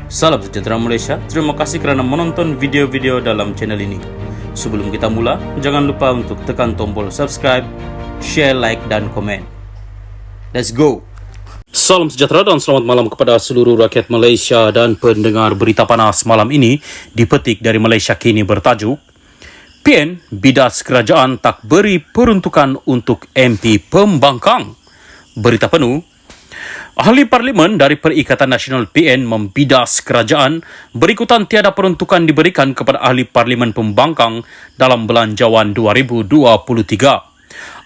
Salam sejahtera Malaysia, terima kasih kerana menonton video-video dalam channel ini. Sebelum kita mula, jangan lupa untuk tekan tombol subscribe, share, like dan komen. Let's go! Salam sejahtera dan selamat malam kepada seluruh rakyat Malaysia dan pendengar berita panas malam ini dipetik dari Malaysia Kini bertajuk PN bidas kerajaan tak beri peruntukan untuk MP Pembangkang. Berita penuh. Ahli Parlimen dari Perikatan Nasional PN membidas kerajaan berikutan tiada peruntukan diberikan kepada Ahli Parlimen Pembangkang dalam Belanjawan 2023.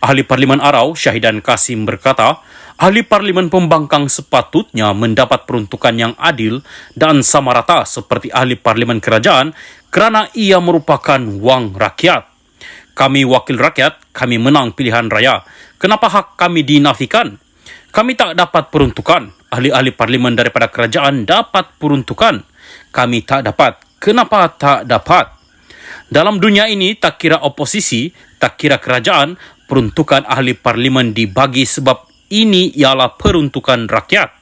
Ahli Parlimen Arau, Syahidan Kasim berkata, Ahli Parlimen Pembangkang sepatutnya mendapat peruntukan yang adil dan sama rata seperti Ahli Parlimen Kerajaan kerana ia merupakan wang rakyat. Kami wakil rakyat, kami menang pilihan raya. Kenapa hak kami dinafikan? Kami tak dapat peruntukan. Ahli-ahli parlimen daripada kerajaan dapat peruntukan. Kami tak dapat. Kenapa tak dapat? Dalam dunia ini, tak kira oposisi, tak kira kerajaan, peruntukan ahli parlimen dibagi sebab ini ialah peruntukan rakyat.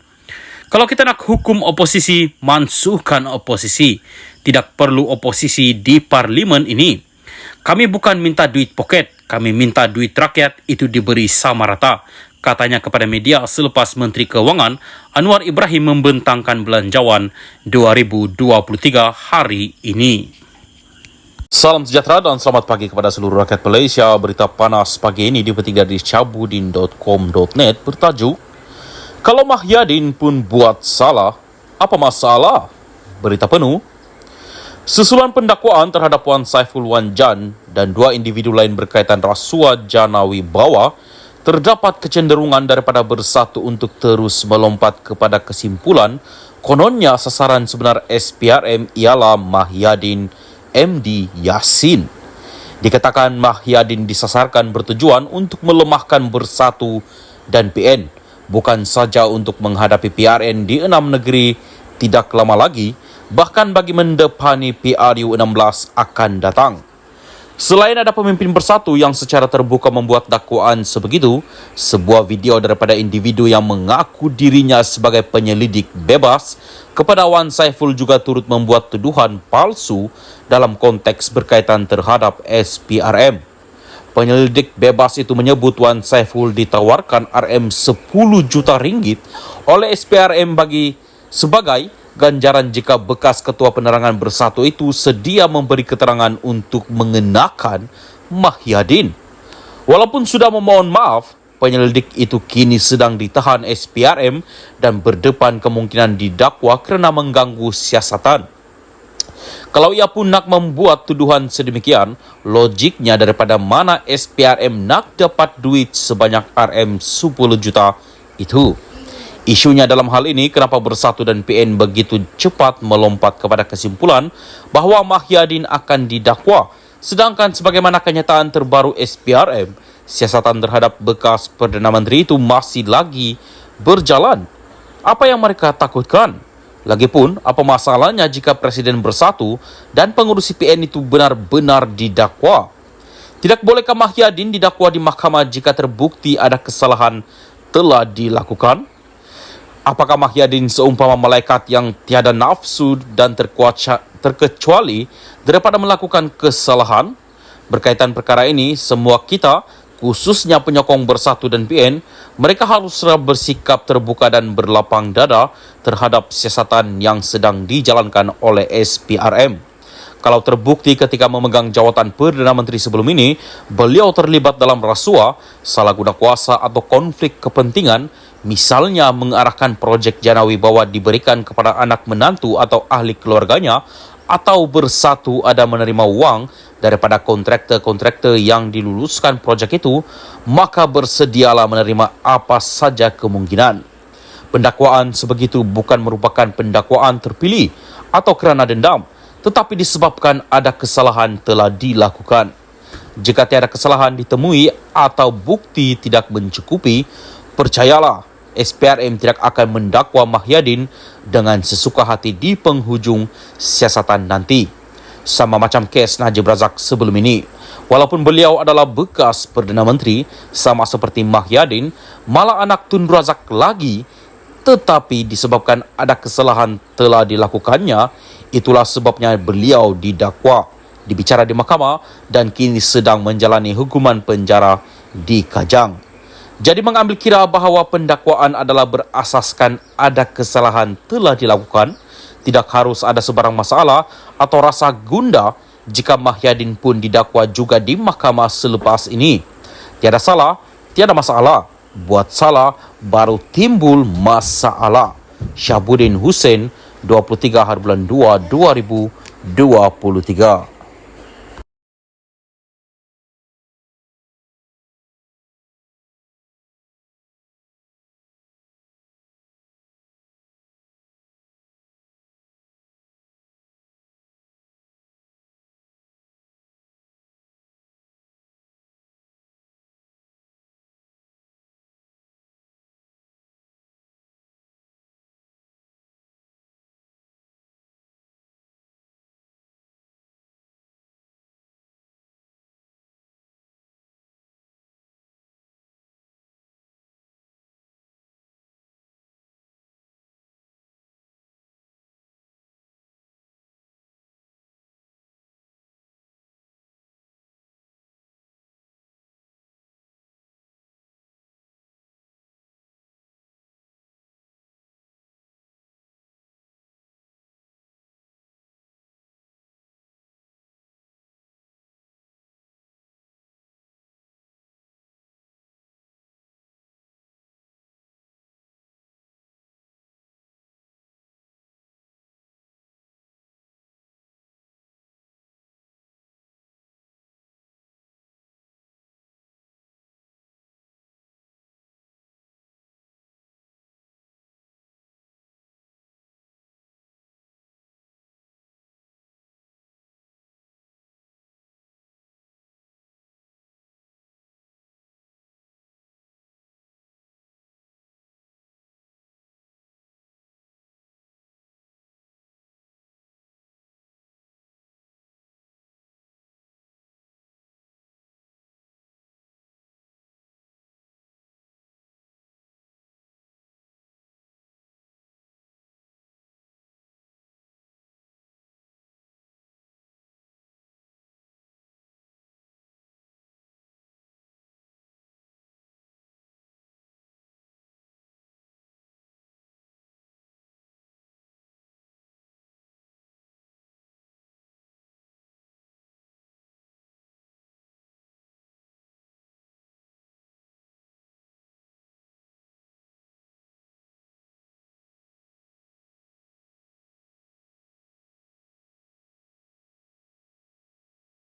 Kalau kita nak hukum oposisi, mansuhkan oposisi. Tidak perlu oposisi di parlimen ini. Kami bukan minta duit poket, kami minta duit rakyat itu diberi sama rata. Katanya kepada media selepas Menteri Kewangan Anwar Ibrahim membentangkan Belanjawan 2023 hari ini. Salam sejahtera dan selamat pagi kepada seluruh rakyat Malaysia. Berita panas pagi ini dipetik dari cabudin.com.net bertajuk Kalau Mahyadin pun buat salah, apa masalah? Berita penuh. Susulan pendakwaan terhadap Wan Saiful Wan Jan dan dua individu lain berkaitan rasuah Janawi Bawah terdapat kecenderungan daripada bersatu untuk terus melompat kepada kesimpulan kononnya sasaran sebenar SPRM ialah Mahyadin MD Yassin. Dikatakan Mahyadin disasarkan bertujuan untuk melemahkan Bersatu dan PN, bukan saja untuk menghadapi PRN di 6 negeri tidak lama lagi, bahkan bagi mendepani PRU 16 akan datang. Selain ada pemimpin Bersatu yang secara terbuka membuat dakwaan sebegitu, sebuah video daripada individu yang mengaku dirinya sebagai penyelidik bebas kepada Wan Saiful juga turut membuat tuduhan palsu dalam konteks berkaitan terhadap SPRM. Penyelidik bebas itu menyebut Wan Saiful ditawarkan RM 10 juta ringgit oleh SPRM sebagai ganjaran jika bekas Ketua Penerangan Bersatu itu sedia memberi keterangan untuk mengenakan Mahyadin. Walaupun sudah memohon maaf, penyelidik itu kini sedang ditahan SPRM dan berdepan kemungkinan didakwa kerana mengganggu siasatan. Kalau ia pun nak membuat tuduhan sedemikian, logiknya daripada mana SPRM nak dapat duit sebanyak RM 10 juta itu. Isunya dalam hal ini kenapa Bersatu dan PN begitu cepat melompat kepada kesimpulan bahawa Mahyadin akan didakwa, sedangkan sebagaimana kenyataan terbaru SPRM, siasatan terhadap bekas Perdana Menteri itu masih lagi berjalan. Apa yang mereka takutkan? Lagipun, apa masalahnya jika Presiden Bersatu dan pengurusi PN itu benar-benar didakwa? Tidak bolehkah Mahyadin didakwa di mahkamah jika terbukti ada kesalahan telah dilakukan? Apakah Mahyadin seumpama malaikat yang tiada nafsu dan terkecuali daripada melakukan kesalahan? Berkaitan perkara ini, semua kita, khususnya penyokong Bersatu dan PN, mereka harus bersikap terbuka dan berlapang dada terhadap siasatan yang sedang dijalankan oleh SPRM. Kalau terbukti ketika memegang jawatan Perdana Menteri sebelum ini, beliau terlibat dalam rasuah, salah guna kuasa atau konflik kepentingan, misalnya mengarahkan projek Janawi Bawah diberikan kepada anak menantu atau ahli keluarganya, atau Bersatu ada menerima wang daripada kontraktor-kontraktor yang diluluskan projek itu, maka bersedialah menerima apa saja kemungkinan. Pendakwaan sebegitu bukan merupakan pendakwaan terpilih atau kerana dendam, tetapi disebabkan ada kesalahan telah dilakukan. Jika tiada kesalahan ditemui atau bukti tidak mencukupi, percayalah, SPRM tidak akan mendakwa Mahyadin dengan sesuka hati di penghujung siasatan nanti. Sama macam kes Najib Razak sebelum ini. Walaupun beliau adalah bekas Perdana Menteri, sama seperti Mahyadin, malah anak Tun Razak lagi tetapi disebabkan ada kesalahan telah dilakukannya, itulah sebabnya beliau didakwa, dibicara di mahkamah dan kini sedang menjalani hukuman penjara di Kajang. Jadi mengambil kira bahawa pendakwaan adalah berasaskan ada kesalahan telah dilakukan, tidak harus ada sebarang masalah atau rasa gundah jika Mahyadin pun didakwa juga di mahkamah selepas ini. Tiada salah, tiada masalah. Buat salah, baru timbul masalah. Syahbudin Hussein, 23 hari bulan 2, 2023.